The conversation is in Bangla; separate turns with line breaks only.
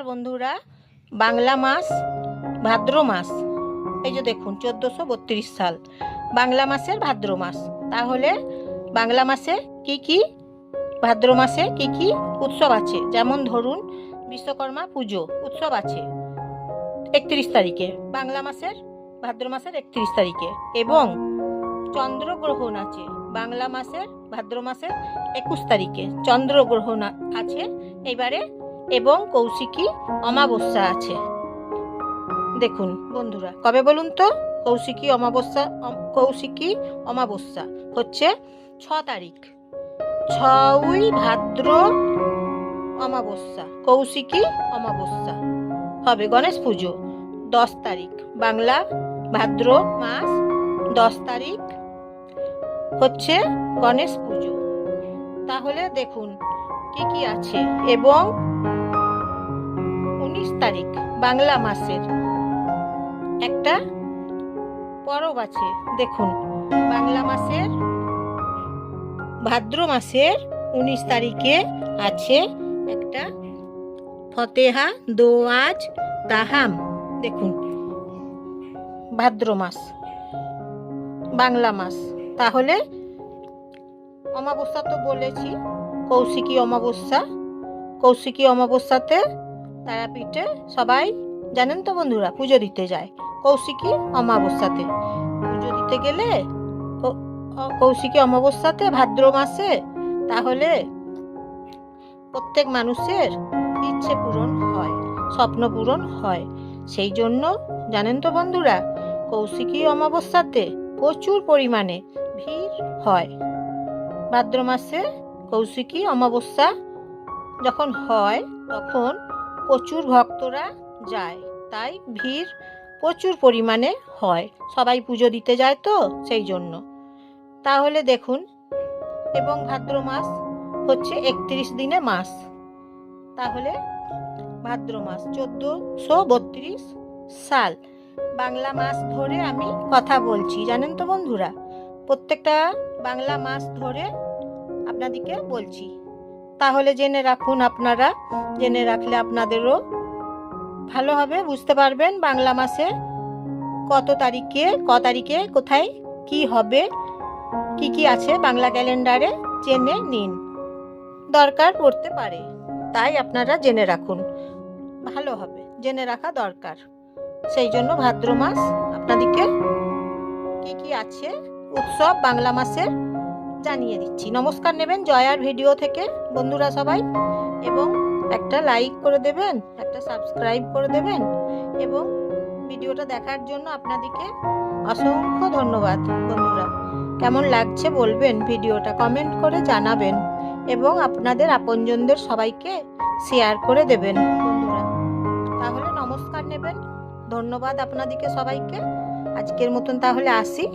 বন্ধুরা, বাংলা মাস ভাদ্র মাস, এই যে দেখুন 1432 সাল বাংলা মাসের ভাদ্র মাস। তাহলে বাংলা মাসে কি ভাদ্র মাসে কি উৎসব আছে, যেমন ধরুন বিশ্বকর্মা পুজো উৎসব আছে 31 তারিখে, বাংলা মাসের ভাদ্র মাসের 31 তারিখে, এবং চন্দ্রগ্রহণ আছে বাংলা মাসের ভাদ্র মাসের 21 তারিখে চন্দ্রগ্রহণ আছে এবারে, এবং কৌশিকী অমাবস্যা আছে। দেখুন বন্ধুরা, কবে বলুন তো? কৌশিকী অমাবস্যা হচ্ছে 6 তারিখ, 6ই ভাদ্র অমাবস্যা, কৌশিকী অমাবস্যা হবে। গণেশ পুজো 10 তারিখ, বাংলা ভাদ্র মাস 10 তারিখ হচ্ছে গণেশ পুজো। তাহলে দেখুন কি আছে, এবং 19 তারিখ বাংলা মাসের একটা পরব আছে। দেখুন বাংলা মাসের ভাদ্র মাসের 19 তারিখে আছে একটা ফতেহা দোয়াজ তাহাম। দেখুন ভাদ্র মাস বাংলা মাস। তাহলে অমাবস্যা তো বলেছি, কৌশিকী অমাবস্যা, কৌশিকী অমাবস্যাতে তারাপীঠে সবাই জানেন তো বন্ধুরা পুজো দিতে যায়। কৌশিকী অমাবস্যাতে পুজো দিতে গেলে কৌশিকী অমাবস্যাতে ভাদ্র মাসে, তাহলে প্রত্যেক মানুষের ইচ্ছে পূরণ হয়, স্বপ্ন পূরণ হয়। সেই জন্য জানেন তো বন্ধুরা, কৌশিকী অমাবস্যাতে প্রচুর পরিমাণে ভিড় হয়। ভাদ্র মাসে কৌশিকী অমাবস্যা যখন হয় তখন প্রচুর ভক্তরা যায়, তাই ভিড় প্রচুর পরিমাণে হয়, সবাই পুজো দিতে যায় তো সেই জন্য। তাহলে দেখুন, এবং ভাদ্র মাস হচ্ছে 31 দিনে মাস। তাহলে ভাদ্র মাস 1432 সাল বাংলা মাস ধরে আমি কথা বলছি, জানেন তো বন্ধুরা, প্রত্যেকটা বাংলা মাস ধরে আপনাদেরকে বলছি। তাহলে জেনে রাখুন, আপনারা জেনে রাখলে আপনাদেরও ভালো হবে, বুঝতে পারবেন বাংলা মাসে কত তারিখে কোথায় কি হবে, কি আছে বাংলা ক্যালেন্ডারে জেনে নিন, দরকার পড়তে পারে, তাই আপনারা জেনে রাখুন, ভালো হবে, জেনে রাখা দরকার। সেই জন্য ভাদ্র মাস আপনাদেরকে কি আছে উৎসব বাংলা মাসের জানিয়ে দিচ্ছি। নমস্কার নেবেন জয়ার ভিডিও থেকে বন্ধুরা সবাই, এবং একটা লাইক করে দেবেন, একটা সাবস্ক্রাইব করে দেবেন, এবং ভিডিওটা দেখার জন্য আপনাদেরকে অসংখ্য ধন্যবাদ। বন্ধুরা কেমন লাগছে বলবেন, ভিডিওটা কমেন্ট করে জানাবেন, এবং আপনাদের আপনজনদের সবাইকে শেয়ার করে দেবেন বন্ধুরা। তাহলে নমস্কার নেবেন, ধন্যবাদ আপনাদেরকে সবাইকে। আজকের মতন তাহলে আসি।